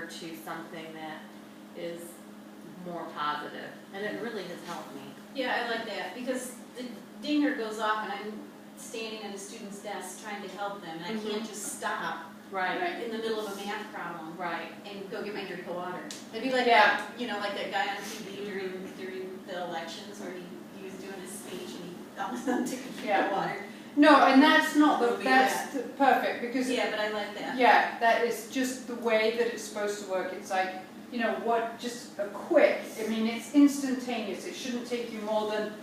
to something that is more positive, and it really has helped me. Yeah, I like that, because the dinger goes off and I'm standing at a student's desk trying to help them, and I can't just stop Right. in the middle of a math problem Right. and go get my drink of water. It'd be like Yeah. that, like that guy on TV during the elections where he was doing his speech and he all of a sudden took a drink Yeah. of water. No, and that's not We'll the, be that's perfect, because Yeah, but I like that. yeah, that is just the way that it's supposed to work. It's like, just a quick, I mean, it's instantaneous. It shouldn't take you more than,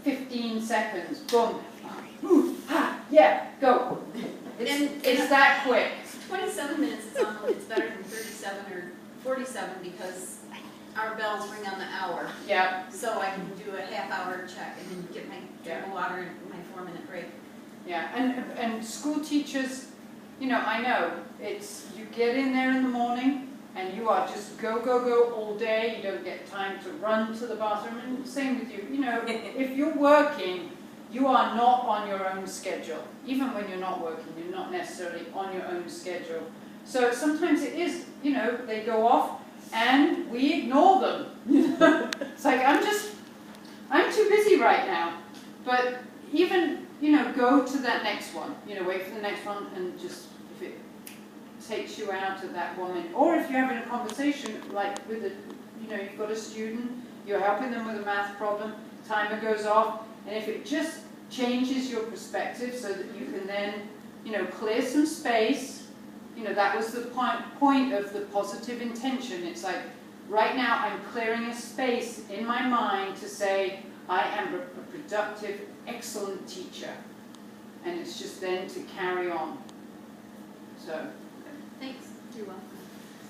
15 seconds. Boom. Ooh, ha, yeah, go. It's that quick. 27 minutes, it's better than 37 or 47 because our bells ring on the hour. Yeah, So I can do a half-hour check and then get my drink of water and my 4-minute break. yeah. And school teachers, I know, it's, you get in there in the morning and you are just go, go, go all day. You don't get time to run to the bathroom. And same with you, if you're working, you are not on your own schedule. Even when you're not working, you're not necessarily on your own schedule. So sometimes it is, they go off and we ignore them. It's like, I'm too busy right now. But even, go to that next one. Wait for the next one and just, if it takes you out of that 1 minute. Or if you're having a conversation, like with you've got a student, you're helping them with a math problem, timer goes off, and if it just changes your perspective so that you can then, clear some space, that was the point of the positive intention. It's like, right now I'm clearing a space in my mind to say, I am a productive, excellent teacher. And it's just then to carry on. So, Thanks. You're welcome.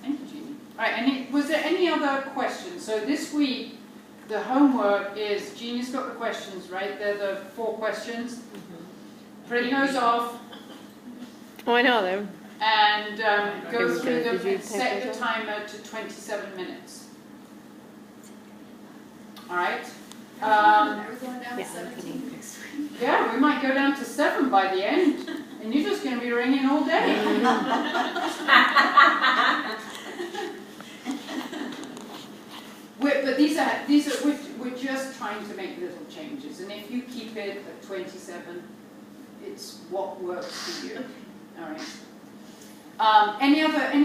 thank you, Jeannie. All right, was there any other questions? So this week, the homework is, Jeannie's got the questions, right? They're the 4 questions. Print those off. Oh, I know them. And go through them Did you and set take the timer to 27 minutes. All right? Are we going down yeah, to 17 next week? Yeah, we might go down to 7 by the end. And you're just going to be ringing all day. But these are we're just trying to make little changes. And if you keep it at 27, it's what works for you. All right. Any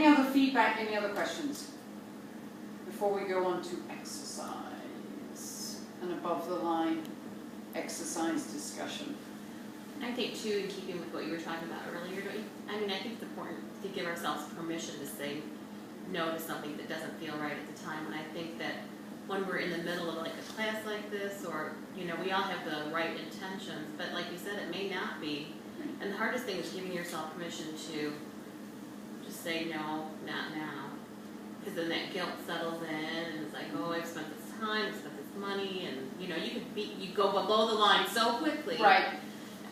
other feedback? Any other questions before we go on to exercise and above the line exercise discussion? I think too, in keeping with what you were talking about earlier, I think it's important to give ourselves permission to say no to something that doesn't feel right at the time. And I think that when we're in the middle of like a class like this, or we all have the right intentions, but like you said, it may not be. And the hardest thing is giving yourself permission to just say no, not now, because then that guilt settles in, and it's like, oh, I've spent this time, I've spent this money, and you go below the line so quickly. Right.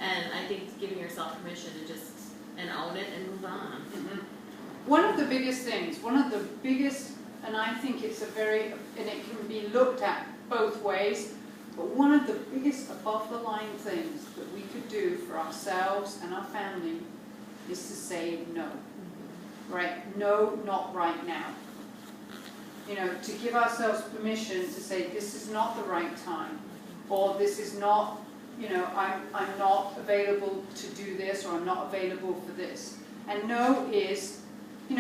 And I think giving yourself permission to just own it and move on. Mm-hmm. One of the biggest things, and I think it's and it can be looked at both ways, but one of the biggest above the line things that we could do for ourselves and our family is to say no. Right? No, not right now. To give ourselves permission to say this is not the right time, or this is not, I'm not available to do this, or I'm not available for this. And no is, we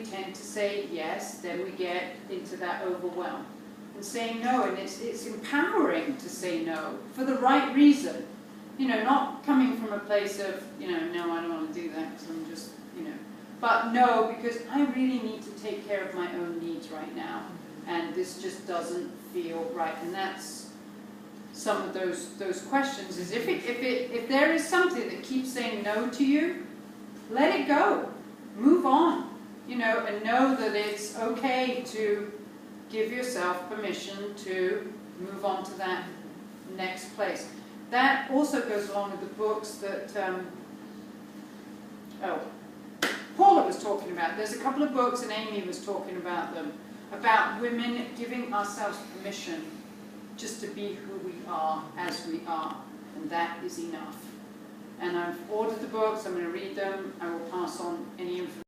tend to say yes, then we get into that overwhelm. And saying no, and it's empowering to say no for the right reason. Not coming from a place of, no, I don't want to do that because I'm just, but no, because I really need to take care of my own needs right now. And this just doesn't feel right. And that's some of those questions, is if there is something that keeps saying no to you, let it go. Move on. And know that it's okay to give yourself permission to move on to that next place. That also goes along with the books that Paula was talking about. There's a couple of books, and Amy was talking about them, about women giving ourselves permission just to be who we are as we are, and that is enough. And I've ordered the books, I'm going to read them, I will pass on any information.